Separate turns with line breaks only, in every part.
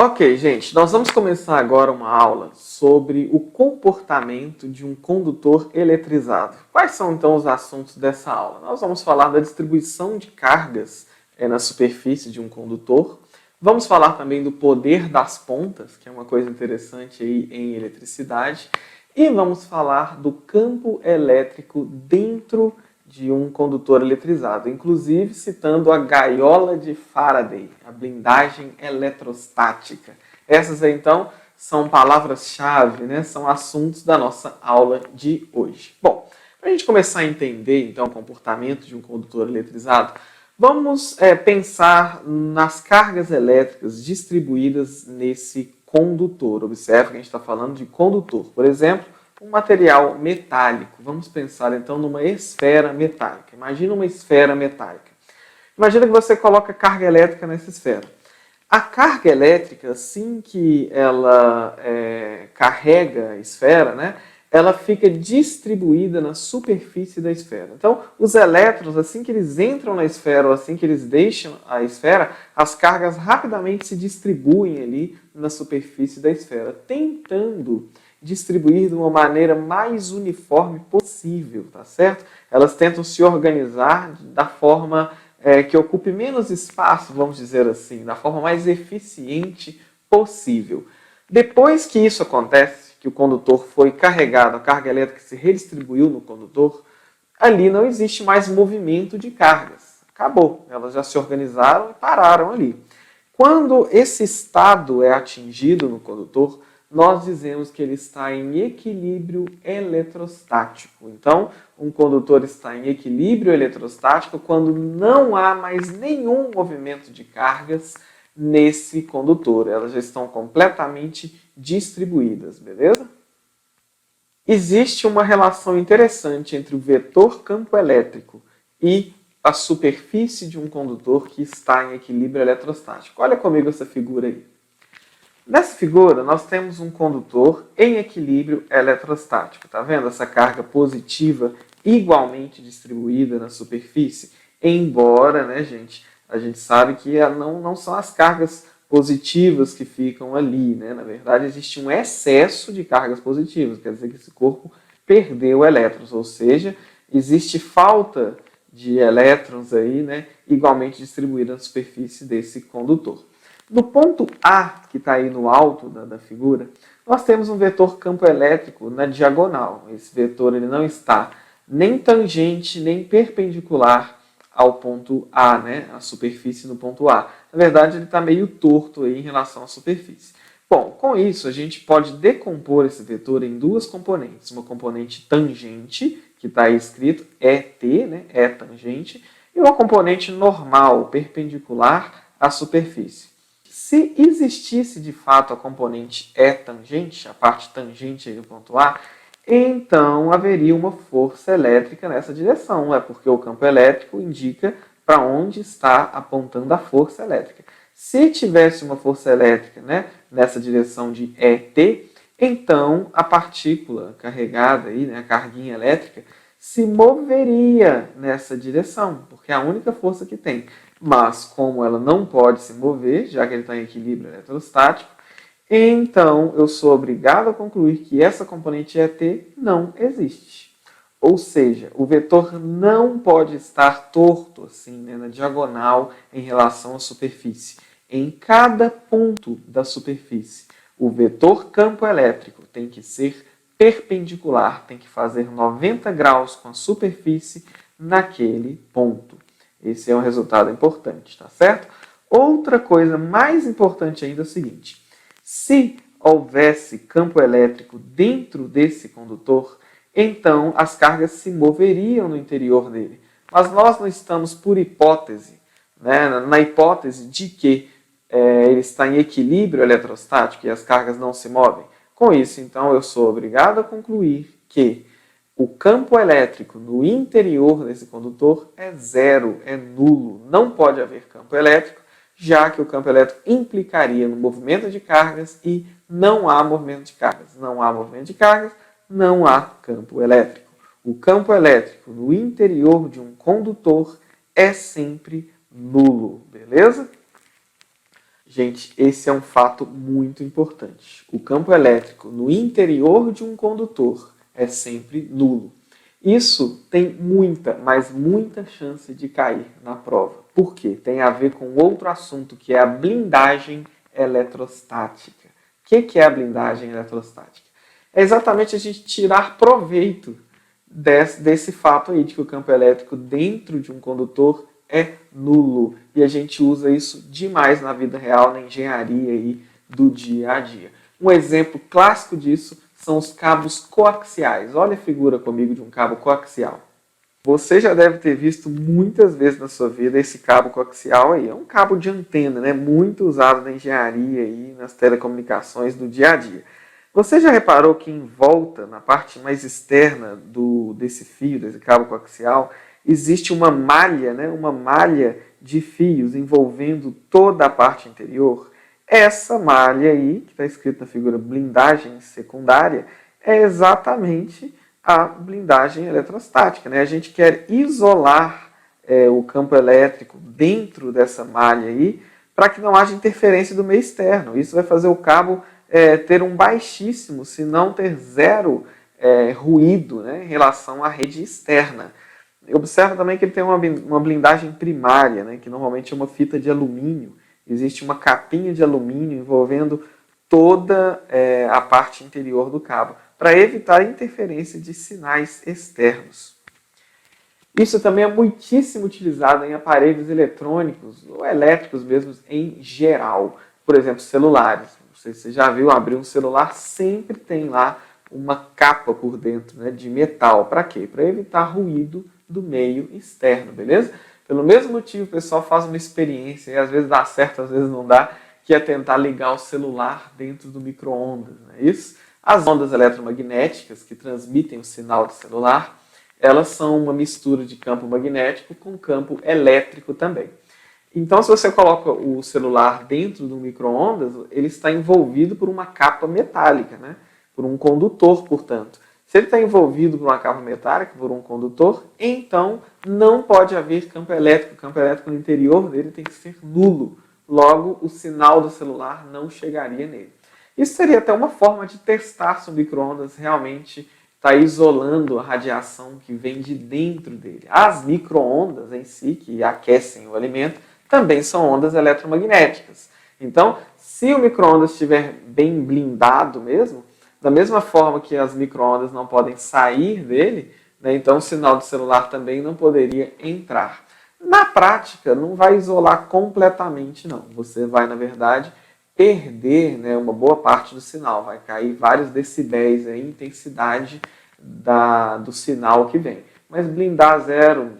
Ok, gente, nós vamos começar agora uma aula sobre o comportamento de um condutor eletrizado. Quais são então os assuntos dessa aula? Nós vamos falar da distribuição de cargas na superfície de um condutor. Vamos falar também do poder das pontas, que é uma coisa interessante aí em eletricidade. E vamos falar do campo elétrico dentro de um condutor eletrizado, inclusive citando a gaiola de Faraday, a blindagem eletrostática. Essas aí, então, são palavras-chave, né? São assuntos da nossa aula de hoje. Bom, para a gente começar a entender, então, o comportamento de um condutor eletrizado, vamos pensar nas cargas elétricas distribuídas nesse condutor. Observe que a gente está falando de condutor. Por exemplo, um material metálico. Vamos pensar então numa esfera metálica. Imagina uma esfera metálica. Imagina que você coloca carga elétrica nessa esfera. A carga elétrica, assim que ela carrega a esfera, né, ela fica distribuída na superfície da esfera. Então, os elétrons, assim que eles entram na esfera ou assim que eles deixam a esfera, as cargas rapidamente se distribuem ali na superfície da esfera, tentando distribuir de uma maneira mais uniforme possível, tá certo? Elas tentam se organizar da forma que ocupe menos espaço, vamos dizer assim, da forma mais eficiente possível. Depois que isso acontece, que o condutor foi carregado, a carga elétrica se redistribuiu no condutor, ali não existe mais movimento de cargas. Acabou, elas já se organizaram e pararam ali. Quando esse estado é atingido no condutor, nós dizemos que ele está em equilíbrio eletrostático. Então, um condutor está em equilíbrio eletrostático quando não há mais nenhum movimento de cargas nesse condutor. Elas já estão completamente distribuídas, beleza? Existe uma relação interessante entre o vetor campo elétrico e a superfície de um condutor que está em equilíbrio eletrostático. Olha comigo essa figura aí. Nessa figura, nós temos um condutor em equilíbrio eletrostático. Tá vendo essa carga positiva igualmente distribuída na superfície? Embora, né, gente, a gente sabe que não são as cargas positivas que ficam ali, né? Na verdade, existe um excesso de cargas positivas, quer dizer que esse corpo perdeu elétrons, ou seja, existe falta de elétrons aí, né, igualmente distribuída na superfície desse condutor. No ponto A, que está aí no alto da figura, nós temos um vetor campo elétrico na diagonal. Esse vetor ele não está nem tangente, nem perpendicular ao ponto A, né? A superfície no ponto A. Na verdade, ele está meio torto aí em relação à superfície. Bom, com isso, a gente pode decompor esse vetor em duas componentes. Uma componente tangente, que está aí escrito ET, né? É tangente, e uma componente normal, perpendicular à superfície. Se existisse de fato a componente E tangente, a parte tangente aí do ponto A, então haveria uma força elétrica nessa direção, porque o campo elétrico indica para onde está apontando a força elétrica. Se tivesse uma força elétrica, né, nessa direção de ET, então a partícula carregada, aí, né, a carguinha elétrica, se moveria nessa direção, porque é a única força que tem. Mas como ela não pode se mover, já que ele está em equilíbrio eletrostático, então eu sou obrigado a concluir que essa componente ET não existe. Ou seja, o vetor não pode estar torto, assim, né, na diagonal em relação à superfície. Em cada ponto da superfície, o vetor campo elétrico tem que ser perpendicular, tem que fazer 90 graus com a superfície naquele ponto. Esse é um resultado importante, tá certo? Outra coisa mais importante ainda é o seguinte: se houvesse campo elétrico dentro desse condutor, então as cargas se moveriam no interior dele. Mas nós não estamos por hipótese, né, na hipótese de que ele está em equilíbrio eletrostático e as cargas não se movem. Com isso, então, eu sou obrigado a concluir que o campo elétrico no interior desse condutor é zero, é nulo. Não pode haver campo elétrico, já que o campo elétrico implicaria no movimento de cargas e não há movimento de cargas. Não há movimento de cargas, não há campo elétrico. O campo elétrico no interior de um condutor é sempre nulo, beleza? Gente, esse é um fato muito importante. O campo elétrico no interior de um condutor é sempre nulo. Isso tem muita, mas muita chance de cair na prova. Por quê? Tem a ver com outro assunto, que é a blindagem eletrostática. O que é a blindagem eletrostática? É exatamente a gente tirar proveito desse fato aí, de que o campo elétrico dentro de um condutor é nulo. E a gente usa isso demais na vida real, na engenharia aí do dia a dia. Um exemplo clássico disso são os cabos coaxiais. Olha a figura comigo de um cabo coaxial. Você já deve ter visto muitas vezes na sua vida esse cabo coaxial aí. É um cabo de antena, né? Muito usado na engenharia e nas telecomunicações do dia a dia. Você já reparou que em volta, na parte mais externa desse fio, desse cabo coaxial, existe uma malha, né? Uma malha de fios envolvendo toda a parte interior? Essa malha aí, que está escrito na figura blindagem secundária, é exatamente a blindagem eletrostática, né? A gente quer isolar o campo elétrico dentro dessa malha aí, para que não haja interferência do meio externo. Isso vai fazer o cabo ter um baixíssimo, se não ter zero ruído, né, em relação à rede externa. Observa também que ele tem uma blindagem primária, né, que normalmente é uma fita de alumínio. Existe uma capinha de alumínio envolvendo toda a parte interior do cabo, para evitar a interferência de sinais externos. Isso também é muitíssimo utilizado em aparelhos eletrônicos ou elétricos mesmo em geral. Por exemplo, celulares. Não sei se você já viu, abrir um celular, sempre tem lá uma capa por dentro, né, de metal. Para quê? Para evitar ruído do meio externo, beleza? Pelo mesmo motivo, o pessoal faz uma experiência, e às vezes dá certo, às vezes não dá, que é tentar ligar o celular dentro do micro-ondas, não é isso? As ondas eletromagnéticas que transmitem o sinal do celular, elas são uma mistura de campo magnético com campo elétrico também. Então, se você coloca o celular dentro do micro-ondas, ele está envolvido por uma capa metálica, né? Por um condutor, portanto. Se ele está envolvido por uma capa metálica, por um condutor, então não pode haver campo elétrico. O campo elétrico no interior dele tem que ser nulo. Logo, o sinal do celular não chegaria nele. Isso seria até uma forma de testar se o micro-ondas realmente está isolando a radiação que vem de dentro dele. As micro-ondas em si, que aquecem o alimento, também são ondas eletromagnéticas. Então, se o micro-ondas estiver bem blindado mesmo, da mesma forma que as micro-ondas não podem sair dele, né, então o sinal do celular também não poderia entrar. Na prática, não vai isolar completamente, não. Você vai, na verdade, perder, né, uma boa parte do sinal. Vai cair vários decibéis, a intensidade do sinal que vem. Mas blindar zero,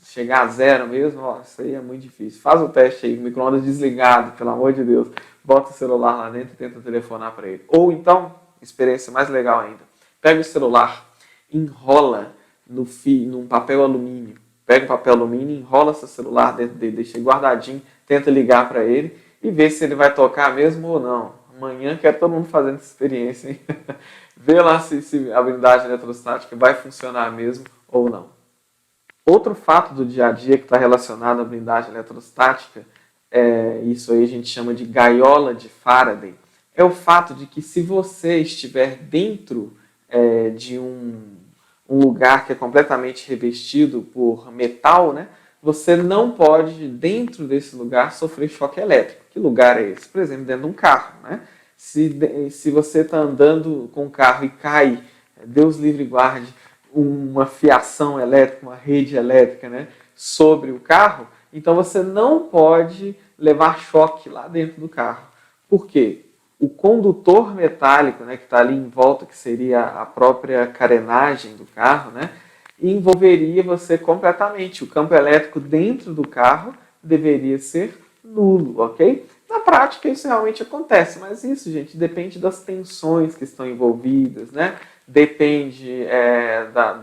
chegar a zero mesmo, ó, isso aí é muito difícil. Faz o teste aí, micro-ondas desligado, pelo amor de Deus. Bota o celular lá dentro e tenta telefonar para ele. Ou então, experiência mais legal ainda, pega o celular, enrola num papel alumínio. Pega um papel alumínio, enrola seu celular dentro dele, deixa ele guardadinho, tenta ligar para ele e vê se ele vai tocar mesmo ou não. Amanhã quero todo mundo fazendo essa experiência, hein? Vê lá se a blindagem eletrostática vai funcionar mesmo ou não. Outro fato do dia a dia que está relacionado à blindagem eletrostática, isso aí a gente chama de gaiola de Faraday, é o fato de que se você estiver dentro de um lugar que é completamente revestido por metal, né, você não pode, dentro desse lugar, sofrer choque elétrico. Que lugar é esse? Por exemplo, dentro de um carro. Né? Se você está andando com o carro e cai, Deus livre e guarde, uma fiação elétrica, uma rede elétrica, né, sobre o carro, então você não pode levar choque lá dentro do carro. Por quê? O condutor metálico, né, que está ali em volta, que seria a própria carenagem do carro, né, envolveria você completamente. O campo elétrico dentro do carro deveria ser nulo, ok? Na prática isso realmente acontece, mas isso, gente, depende das tensões que estão envolvidas, né? Depende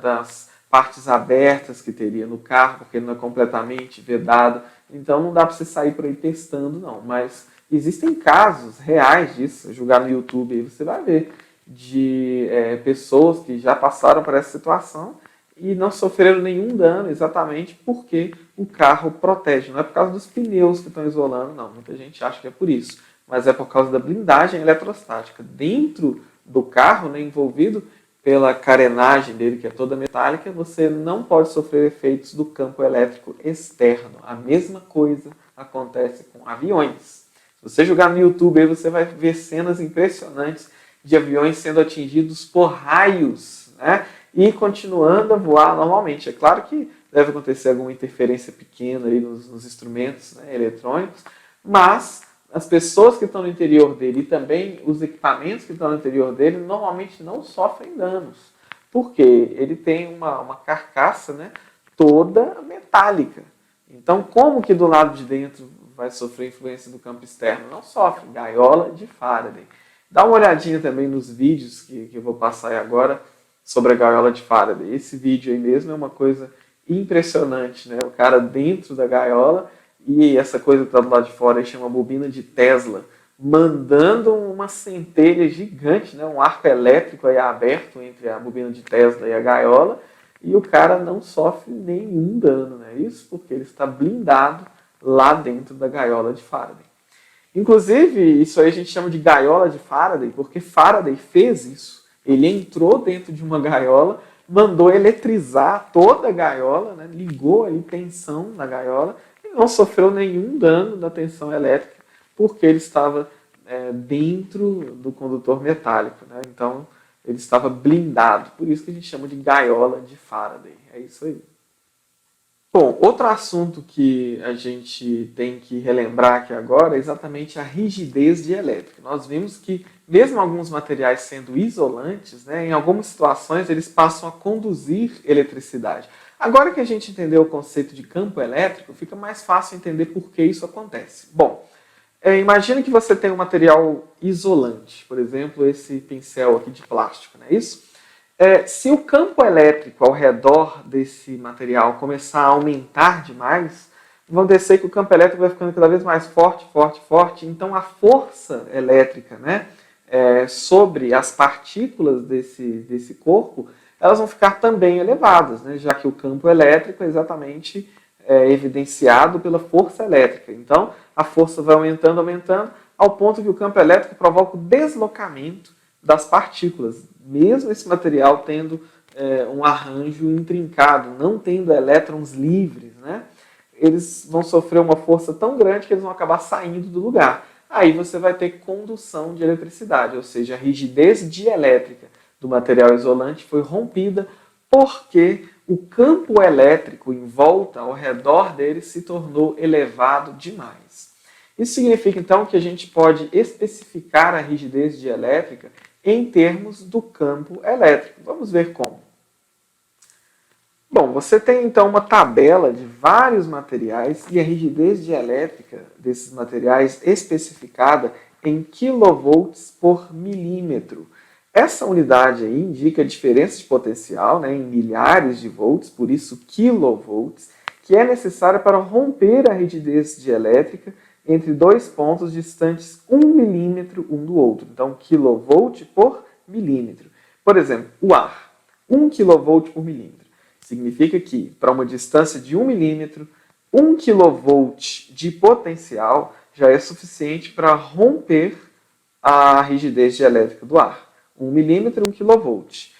das partes abertas que teria no carro, porque ele não é completamente vedado. Então não dá para você sair por aí testando, não. Mas existem casos reais disso. Jogar no YouTube aí você vai ver de pessoas que já passaram por essa situação e não sofreram nenhum dano exatamente porque o carro protege. Não é por causa dos pneus que estão isolando, não. Muita gente acha que é por isso. Mas é por causa da blindagem eletrostática. Dentro do carro, né, envolvido pela carenagem dele, que é toda metálica, você não pode sofrer efeitos do campo elétrico externo. A mesma coisa acontece com aviões. Se você jogar no YouTube, aí você vai ver cenas impressionantes de aviões sendo atingidos por raios, né? E continuando a voar normalmente. É claro que deve acontecer alguma interferência pequena aí nos instrumentos, né, eletrônicos, mas as pessoas que estão no interior dele e também os equipamentos que estão no interior dele normalmente não sofrem danos, porque ele tem uma carcaça, né, toda metálica. Então, como que do lado de dentro vai sofrer influência do campo externo? Não sofre. Gaiola de Faraday. Dá uma olhadinha também nos vídeos que eu vou passar aí agora sobre a gaiola de Faraday. Esse vídeo aí mesmo é uma coisa impressionante, né? O cara dentro da gaiola e essa coisa que está do lado de fora aí chama bobina de Tesla, mandando uma centelha gigante, né? Um arco elétrico aí aberto entre a bobina de Tesla e a gaiola, e o cara não sofre nenhum dano, né? Isso porque ele está blindado lá dentro da gaiola de Faraday. Inclusive, isso aí a gente chama de gaiola de Faraday, porque Faraday fez isso. Ele entrou dentro de uma gaiola, mandou eletrizar toda a gaiola, né? Ligou ali tensão na gaiola e não sofreu nenhum dano da tensão elétrica, porque ele estava dentro do condutor metálico, né? Então, ele estava blindado. Por isso que a gente chama de gaiola de Faraday. É isso aí. Bom, outro assunto que a gente tem que relembrar aqui agora é exatamente a rigidez dielétrica. Nós vimos que, mesmo alguns materiais sendo isolantes, né, em algumas situações eles passam a conduzir eletricidade. Agora que a gente entendeu o conceito de campo elétrico, fica mais fácil entender por que isso acontece. Bom, imagine que você tem um material isolante, por exemplo, esse pincel aqui de plástico, não é isso? Se o campo elétrico ao redor desse material começar a aumentar demais, vão descer que o campo elétrico vai ficando cada vez mais forte, forte, forte. Então a força elétrica, né, sobre as partículas desse corpo, elas vão ficar também elevadas, né, já que o campo elétrico é exatamente evidenciado pela força elétrica. Então a força vai aumentando, aumentando, ao ponto que o campo elétrico provoca o deslocamento das partículas, mesmo esse material tendo um arranjo intrincado, não tendo elétrons livres, né? Eles vão sofrer uma força tão grande que eles vão acabar saindo do lugar. Aí você vai ter condução de eletricidade, ou seja, a rigidez dielétrica do material isolante foi rompida porque o campo elétrico em volta, ao redor dele, se tornou elevado demais. Isso significa, então, que a gente pode especificar a rigidez dielétrica em termos do campo elétrico. Vamos ver como. Bom, você tem então uma tabela de vários materiais e a rigidez dielétrica desses materiais especificada em kilovolts por milímetro. Essa unidade aí indica a diferença de potencial, né, em milhares de volts, por isso kilovolts, que é necessária para romper a rigidez dielétrica entre dois pontos distantes 1 milímetro um do outro. Então, quilovolt por milímetro. Por exemplo, o ar, 1 quilovolt por milímetro. Significa que, para uma distância de 1 milímetro, 1 quilovolt de potencial já é suficiente para romper a rigidez dielétrica do ar. 1 milímetro, 1 quilovolt.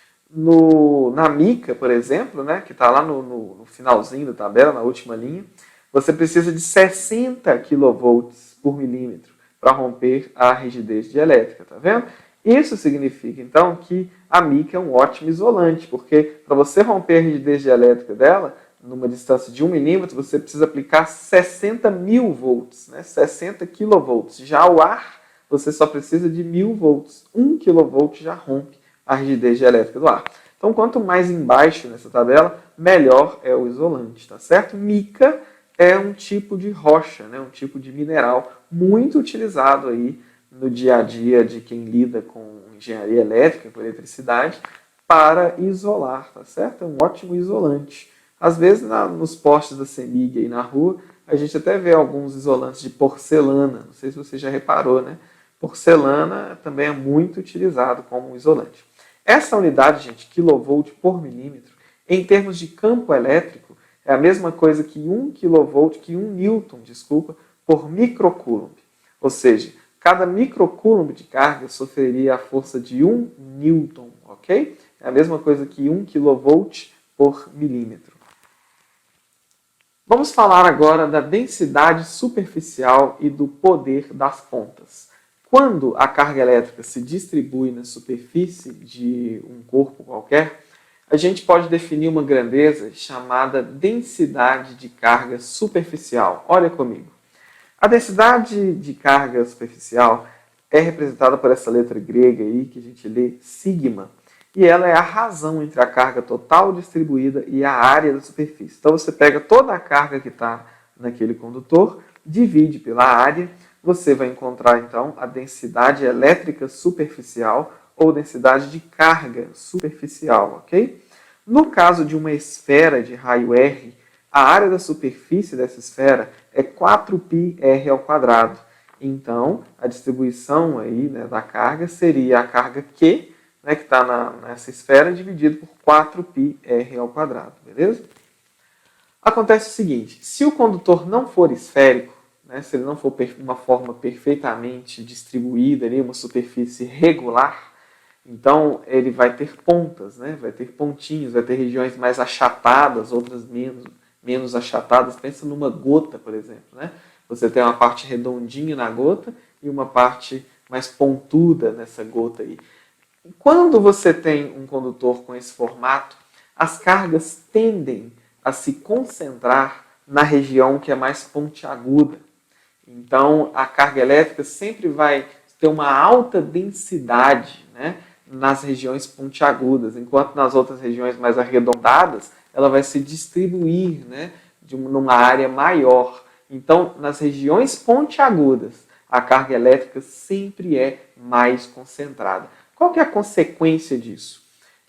Na mica, por exemplo, né, que está lá no finalzinho da tabela, na última linha, você precisa de 60 kV por milímetro para romper a rigidez dielétrica, tá vendo? Isso significa, então, que a mica é um ótimo isolante, porque para você romper a rigidez dielétrica dela, numa distância de 1 milímetro, você precisa aplicar 60 mil volts, né? 60 kV. Já o ar, você só precisa de 1000 volts. 1 kV já rompe a rigidez dielétrica do ar. Então, quanto mais embaixo nessa tabela, melhor é o isolante, tá certo? Mica é um tipo de rocha, né? Um tipo de mineral muito utilizado aí no dia a dia de quem lida com engenharia elétrica, com eletricidade, para isolar, tá certo? É um ótimo isolante. Às vezes, nos postes da CEMIG aí na rua, a gente até vê alguns isolantes de porcelana, não sei se você já reparou, né? Porcelana também é muito utilizado como isolante. Essa unidade, gente, quilovolt por milímetro, Em termos de campo elétrico, é a mesma coisa que 1 kV, que 1 Newton, desculpa, por microcoulomb. Ou seja, cada microcoulomb de carga sofreria a força de 1 Newton, ok? É a mesma coisa que 1 kV por milímetro. Vamos falar agora da densidade superficial e do poder das pontas. Quando a carga elétrica se distribui na superfície de um corpo qualquer, a gente pode definir uma grandeza chamada densidade de carga superficial. Olha comigo. A densidade de carga superficial é representada por essa letra grega aí, que a gente lê sigma, e ela é a razão entre a carga total distribuída e a área da superfície. Então você pega toda a carga que está naquele condutor, divide pela área, você vai encontrar então a densidade elétrica superficial ou densidade de carga superficial, ok? No caso de uma esfera de raio R, a área da superfície dessa esfera é 4πr ao quadrado. Então, a distribuição aí, né, da carga seria a carga Q, né, que está nessa esfera, dividido por 4πr ao quadrado, beleza? Acontece o seguinte, se o condutor não for esférico, né, se ele não for uma forma perfeitamente distribuída, ali, uma superfície regular, então ele vai ter pontas, né, vai ter pontinhos, vai ter regiões mais achatadas, outras menos achatadas. Pensa numa gota, por exemplo. Né? Você tem uma parte redondinha na gota e uma parte mais pontuda nessa gota aí. Quando você tem um condutor com esse formato, as cargas tendem a se concentrar na região que é mais pontiaguda. Então, a carga elétrica sempre vai ter uma alta densidade, né, nas regiões pontiagudas, enquanto nas outras regiões mais arredondadas, ela vai se distribuir, né, numa área maior. Então, nas regiões pontiagudas, a carga elétrica sempre é mais concentrada. Qual que é a consequência disso?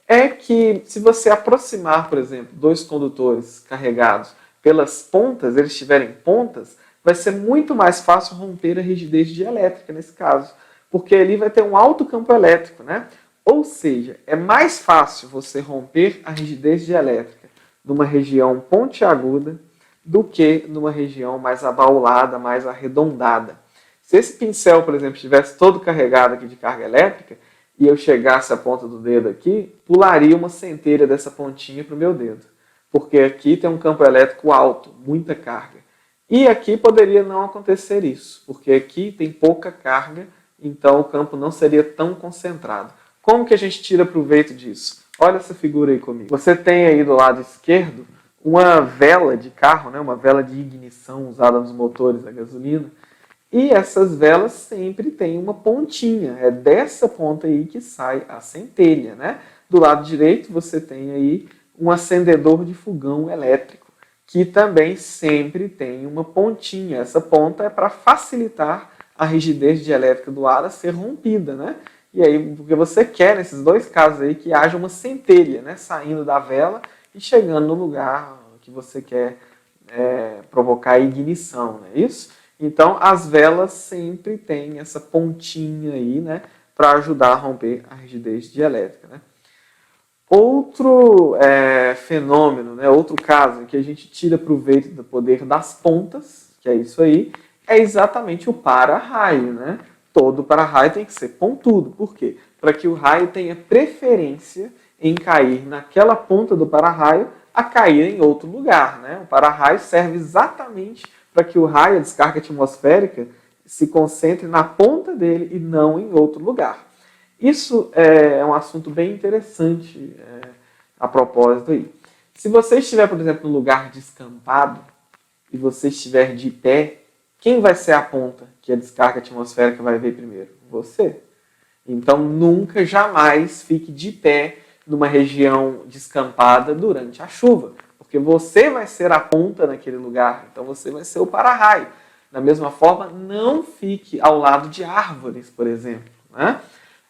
É que se você aproximar, por exemplo, dois condutores carregados pelas pontas, eles tiverem pontas, vai ser muito mais fácil romper a rigidez dielétrica nesse caso, porque ali vai ter um alto campo elétrico, né? Ou seja, é mais fácil você romper a rigidez dielétrica numa região pontiaguda do que numa região mais abaulada, mais arredondada. Se esse pincel, por exemplo, estivesse todo carregado aqui de carga elétrica e eu chegasse a ponta do dedo aqui, pularia uma centelha dessa pontinha para o meu dedo, porque aqui tem um campo elétrico alto, muita carga. E aqui poderia não acontecer isso, porque aqui tem pouca carga, então o campo não seria tão concentrado. Como que a gente tira proveito disso? Olha essa figura aí comigo. Você tem aí do lado esquerdo uma vela de carro, né? Uma vela de ignição usada nos motores a gasolina. E essas velas sempre têm uma pontinha. É dessa ponta aí que sai a centelha, né? Do lado direito você tem aí um acendedor de fogão elétrico, que também sempre tem uma pontinha. Essa ponta é para facilitar a rigidez dielétrica do ar a ser rompida, né? E aí, porque você quer, nesses dois casos aí, que haja uma centelha, né? Saindo da vela e chegando no lugar que você quer provocar a ignição, não é isso? Então, as velas sempre têm essa pontinha aí, né? Para ajudar a romper a rigidez dielétrica, né? Outro fenômeno, né, outro caso em que a gente tira proveito do poder das pontas, que é isso aí, é exatamente o para-raio. Né? Todo para-raio tem que ser pontudo. Por quê? Para que o raio tenha preferência em cair naquela ponta do para-raio a cair em outro lugar. Né? O para-raio serve exatamente para que o raio, a descarga atmosférica, se concentre na ponta dele e não em outro lugar. Isso é um assunto bem interessante a propósito aí. Se você estiver, por exemplo, num lugar descampado e você estiver de pé, quem vai ser a ponta que a descarga atmosférica vai ver primeiro? Você. Então, nunca, jamais fique de pé numa região descampada durante a chuva, porque você vai ser a ponta naquele lugar, então você vai ser o para-raio. Da mesma forma, não fique ao lado de árvores, por exemplo, né?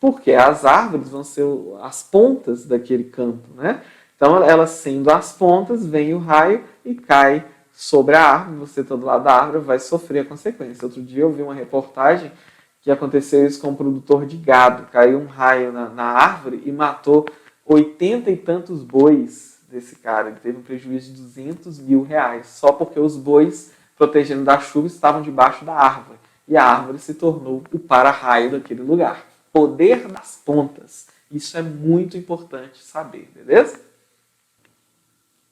Porque as árvores vão ser as pontas daquele campo, né? Então, elas sendo as pontas, vem o raio e cai sobre a árvore. Você está do lado da árvore, vai sofrer a consequência. Outro dia eu vi uma reportagem que aconteceu isso com um produtor de gado. Caiu um raio na árvore e matou 80 e tantos bois desse cara. Ele teve um prejuízo de R$ 200.000, só porque os bois, protegendo da chuva, estavam debaixo da árvore. E a árvore se tornou o para-raio daquele lugar. Poder das pontas. Isso é muito importante saber, beleza?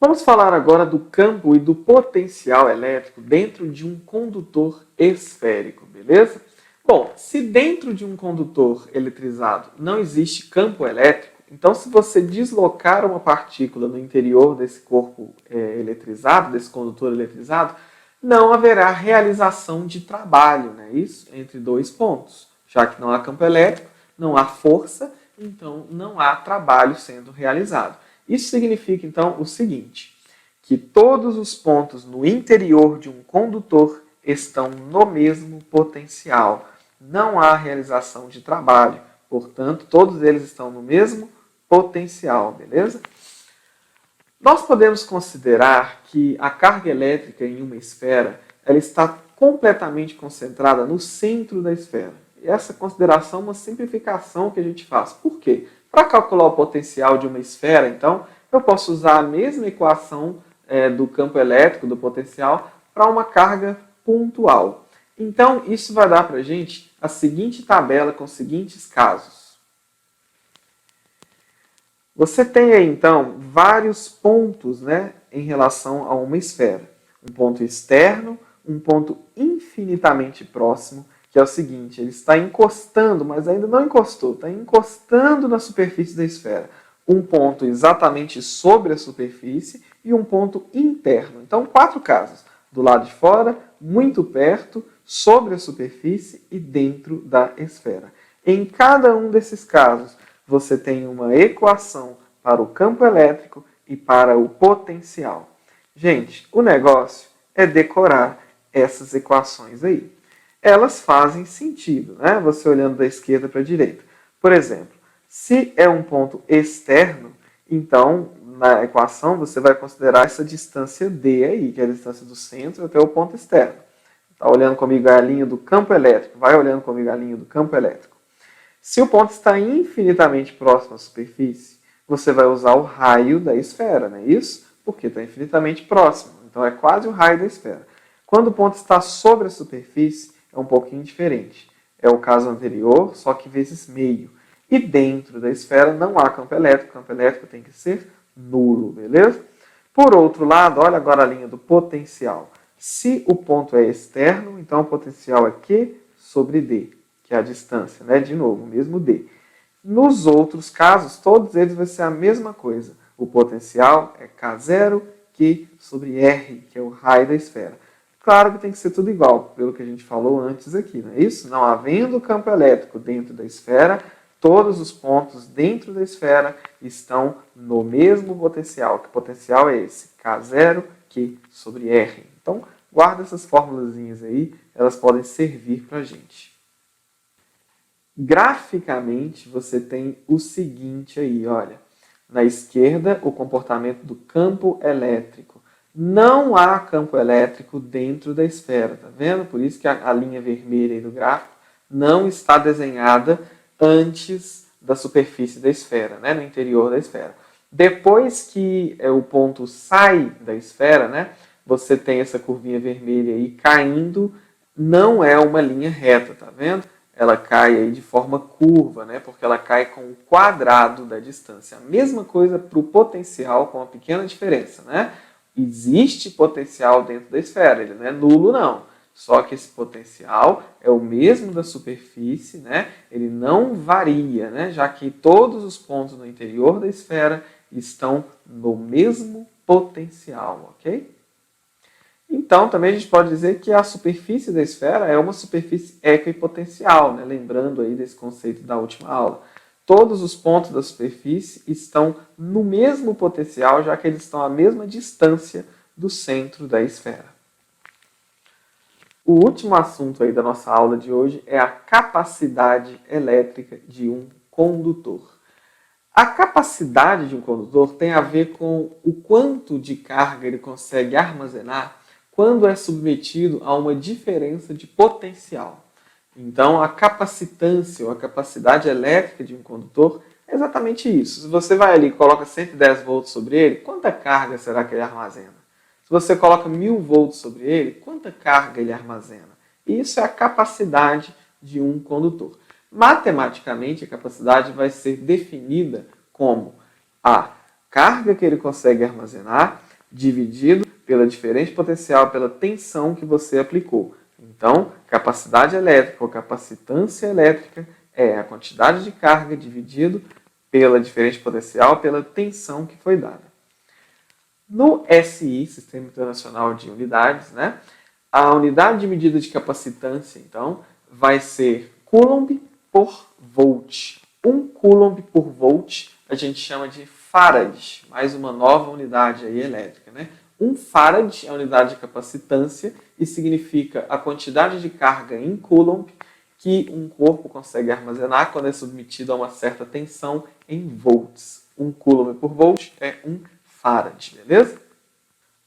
Vamos falar agora do campo e do potencial elétrico dentro de um condutor esférico, beleza? Bom, se dentro de um condutor eletrizado não existe campo elétrico, então se você deslocar uma partícula no interior desse corpo eletrizado, desse condutor eletrizado, não haverá realização de trabalho, né? Isso entre dois pontos. Já que não há campo elétrico, não há força, então não há trabalho sendo realizado. Isso significa, então, o seguinte, que todos os pontos no interior de um condutor estão no mesmo potencial. Não há realização de trabalho, portanto, todos eles estão no mesmo potencial, beleza? Nós podemos considerar que a carga elétrica em uma esfera ela está completamente concentrada no centro da esfera. E essa consideração é uma simplificação que a gente faz. Por quê? Para calcular o potencial de uma esfera, então, eu posso usar a mesma equação do campo elétrico, do potencial, para uma carga pontual. Então, isso vai dar para a gente a seguinte tabela com os seguintes casos. Você tem aí, então, vários pontos, né, em relação a uma esfera. Um ponto externo, um ponto infinitamente próximo, que é o seguinte, ele está encostando, mas ainda não encostou, está encostando na superfície da esfera. Um ponto exatamente sobre a superfície e um ponto interno. Então, 4 casos. Do lado de fora, muito perto, sobre a superfície e dentro da esfera. Em cada um desses casos, você tem uma equação para o campo elétrico e para o potencial. Gente, o negócio é decorar essas equações aí. Elas fazem sentido, né? Você olhando da esquerda para a direita. Por exemplo, se é um ponto externo, então na equação você vai considerar essa distância D aí, que é a distância do centro até o ponto externo. Está olhando comigo a linha do campo elétrico, vai olhando comigo a linha do campo elétrico. Se o ponto está infinitamente próximo à superfície, você vai usar o raio da esfera, não é isso? Porque está infinitamente próximo, então é quase o raio da esfera. Quando o ponto está sobre a superfície, é um pouquinho diferente. É o caso anterior, só que vezes meio. E dentro da esfera não há campo elétrico. O campo elétrico tem que ser nulo, beleza? Por outro lado, olha agora a linha do potencial. Se o ponto é externo, então o potencial é Q sobre D, que é a distância, né? De novo, o mesmo D. Nos outros casos, todos eles vão ser a mesma coisa. O potencial é K0, Q sobre R, que é o raio da esfera. Claro que tem que ser tudo igual, pelo que a gente falou antes aqui, não é isso? Não havendo campo elétrico dentro da esfera, todos os pontos dentro da esfera estão no mesmo potencial. Que potencial é esse? K0, Q sobre R. Então, guarda essas formulazinhas aí, elas podem servir para a gente. Graficamente, você tem o seguinte aí, olha. Na esquerda, o comportamento do campo elétrico. Não há campo elétrico dentro da esfera, tá vendo? Por isso que a linha vermelha aí do gráfico não está desenhada antes da superfície da esfera, né? No interior da esfera. Depois que o ponto sai da esfera, né? Você tem essa curvinha vermelha aí caindo, não é uma linha reta, tá vendo? Ela cai aí de forma curva, né? Porque ela cai com o quadrado da distância. A mesma coisa para o potencial, com uma pequena diferença, né? Existe potencial dentro da esfera, ele não é nulo não. Só que esse potencial é o mesmo da superfície, né? Ele não varia, né? Já que todos os pontos no interior da esfera estão no mesmo potencial, ok? Então, também a gente pode dizer que a superfície da esfera é uma superfície equipotencial, né? Lembrando aí desse conceito da última aula. Todos os pontos da superfície estão no mesmo potencial, já que eles estão à mesma distância do centro da esfera. O último assunto aí da nossa aula de hoje é a capacidade elétrica de um condutor. A capacidade de um condutor tem a ver com o quanto de carga ele consegue armazenar quando é submetido a uma diferença de potencial. Então, a capacitância ou a capacidade elétrica de um condutor É exatamente isso. Se você vai ali e coloca 110 volts sobre ele, quanta carga será que ele armazena? Se você coloca 1000 volts sobre ele, quanta carga ele armazena? Isso é a capacidade de um condutor. Matematicamente, a capacidade vai ser definida como a carga que ele consegue armazenar dividido pela diferença potencial, pela tensão que você aplicou. Então, capacidade elétrica ou capacitância elétrica é a quantidade de carga dividido pela diferença potencial, pela tensão que foi dada. No SI, Sistema Internacional de Unidades, né, a unidade de medida de capacitância, então, vai ser Coulomb por volt. 1 Coulomb por volt a gente chama de Farad, mais uma nova unidade aí elétrica, né? 1 Farad é a unidade de capacitância e significa a quantidade de carga em Coulomb que um corpo consegue armazenar quando é submetido a uma certa tensão em volts. 1 Coulomb por volt é 1 Farad, beleza?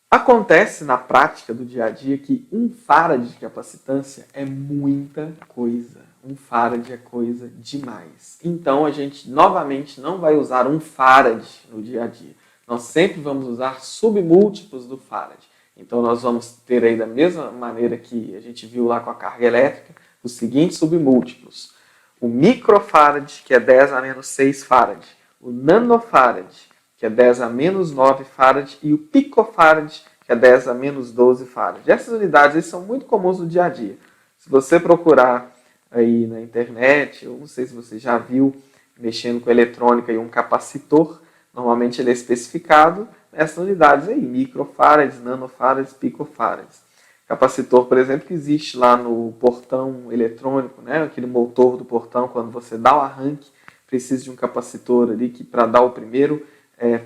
Acontece na prática do dia a dia que 1 Farad de capacitância é muita coisa. 1 Farad é coisa demais. Então a gente novamente não vai usar 1 Farad no dia a dia. Nós sempre vamos usar submúltiplos do Farad. Então nós vamos ter aí da mesma maneira que a gente viu lá com a carga elétrica, os seguintes submúltiplos. O microfarad, que é 10 a menos 6 farad. O nanofarad, que é 10 a menos 9 farad. E o picofarad, que é 10 a menos 12 farad. Essas unidades são muito comuns no dia a dia. Se você procurar aí na internet, eu não sei se você já viu mexendo com eletrônica e um capacitor, normalmente ele é especificado nessas unidades aí, microfarads, nanofarads, picofarads. Capacitor, por exemplo, que existe lá no portão eletrônico, né? Aquele motor do portão, quando você dá o arranque, precisa de um capacitor ali que para dar o primeiro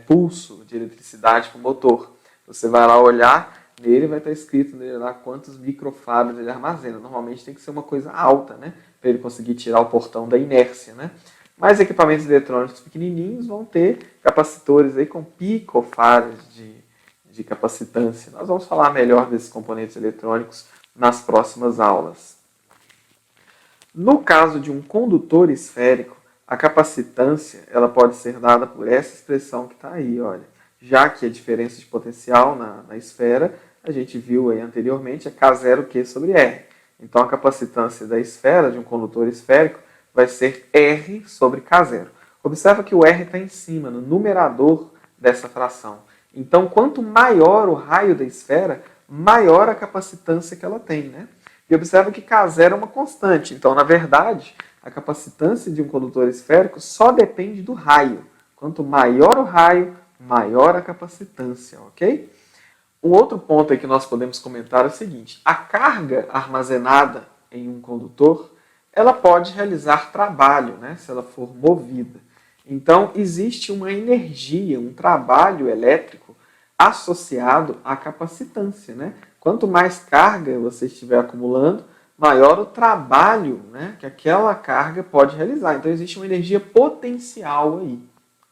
pulso de eletricidade para o motor. Você vai lá olhar, nele vai estar escrito nele lá quantos microfarads ele armazena. Normalmente tem que ser uma coisa alta, né? Para ele conseguir tirar o portão da inércia, né? Mas equipamentos eletrônicos pequenininhos vão ter capacitores aí com picofarads de capacitância. Nós vamos falar melhor desses componentes eletrônicos nas próximas aulas. No caso de um condutor esférico, a capacitância ela pode ser dada por essa expressão que está aí, olha. Já que a diferença de potencial na esfera, a gente viu aí anteriormente, é K0Q sobre R. Então a capacitância da esfera, de um condutor esférico, vai ser R sobre K0. Observa que o R está em cima, no numerador dessa fração. Então, quanto maior o raio da esfera, maior a capacitância que ela tem, né? E observa que K0 é uma constante. Então, na verdade, a capacitância de um condutor esférico só depende do raio. Quanto maior o raio, maior a capacitância, ok? Um outro ponto aí que nós podemos comentar é o seguinte. A carga armazenada em um condutor, ela pode realizar trabalho, né? Se ela for movida. Então, existe uma energia, um trabalho elétrico associado à capacitância, né? Quanto mais carga você estiver acumulando, maior o trabalho, né, que aquela carga pode realizar. Então, existe uma energia potencial aí,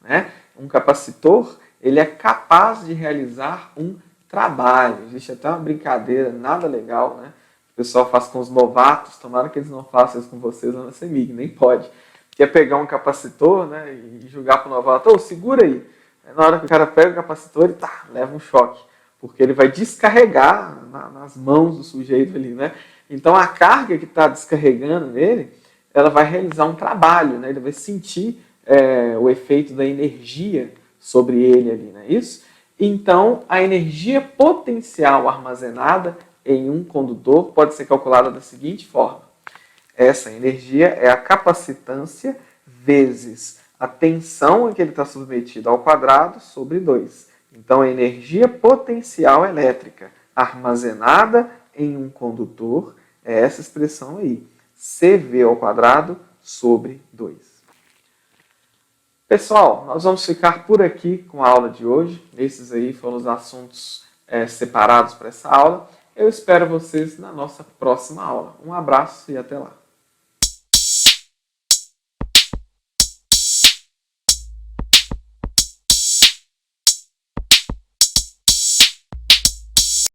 né? Um capacitor, ele é capaz de realizar um trabalho. Existe até uma brincadeira, nada legal, né? O pessoal faz com os novatos, tomara que eles não façam isso com vocês lá na CEMIG, nem pode. Que é pegar um capacitor, né, e jogar para o novato, segura aí. Na hora que o cara pega o capacitor, ele leva um choque, porque ele vai descarregar nas mãos do sujeito ali, né? Então a carga que está descarregando nele, ela vai realizar um trabalho, né? Ele vai sentir o efeito da energia sobre ele ali, não é isso? Então a energia potencial armazenada em um condutor pode ser calculada da seguinte forma. Essa energia é a capacitância vezes a tensão a que ele está submetido ao quadrado sobre 2. Então, a energia potencial elétrica armazenada em um condutor é essa expressão aí, CV ao quadrado sobre 2. Pessoal, nós vamos ficar por aqui com a aula de hoje. Esses aí foram os assuntos separados para essa aula. Eu espero vocês na nossa próxima aula. Um abraço e até lá.